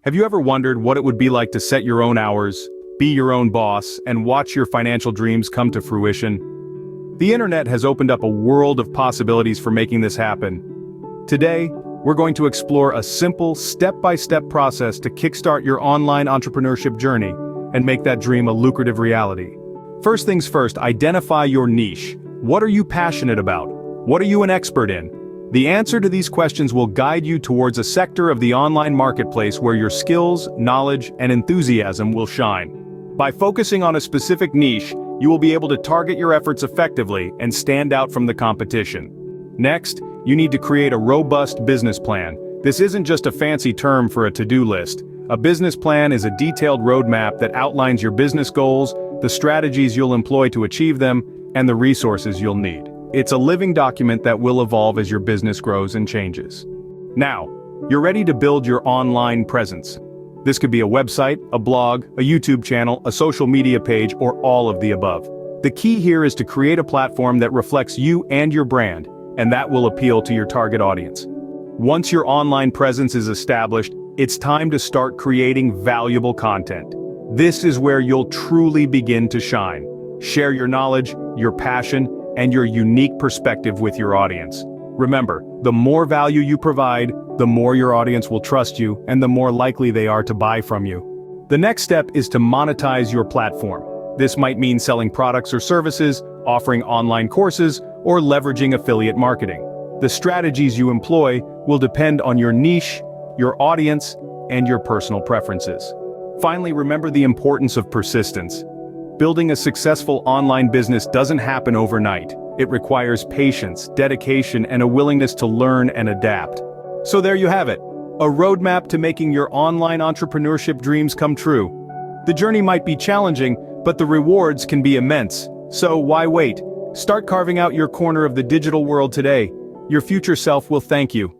Have you ever wondered what it would be like to set your own hours, be your own boss, and watch your financial dreams come to fruition? The internet has opened up a world of possibilities for making this happen. Today, we're going to explore a simple, step-by-step process to kickstart your online entrepreneurship journey and make that dream a lucrative reality. First things first, identify your niche. What are you passionate about? What are you an expert in? The answer to these questions will guide you towards a sector of the online marketplace where your skills, knowledge, and enthusiasm will shine. By focusing on a specific niche, you will be able to target your efforts effectively and stand out from the competition. Next, you need to create a robust business plan. This isn't just a fancy term for a to-do list. A business plan is a detailed roadmap that outlines your business goals, the strategies you'll employ to achieve them, and the resources you'll need. It's a living document that will evolve as your business grows and changes. Now, you're ready to build your online presence. This could be a website, a blog, a YouTube channel, a social media page, or all of the above. The key here is to create a platform that reflects you and your brand, and that will appeal to your target audience. Once your online presence is established, it's time to start creating valuable content. This is where you'll truly begin to shine. Share your knowledge, your passion, and your unique perspective with your audience. Remember, the more value you provide, the more your audience will trust you, and the more likely they are to buy from you. The next step is to monetize your platform. This might mean selling products or services, offering online courses, or leveraging affiliate marketing. The strategies you employ will depend on your niche, your audience, and your personal preferences. Finally, remember the importance of persistence. Building a successful online business doesn't happen overnight. It requires patience, dedication, and a willingness to learn and adapt. So there you have it, a roadmap to making your online entrepreneurship dreams come true. The journey might be challenging, but the rewards can be immense. So why wait? Start carving out your corner of the digital world today. Your future self will thank you.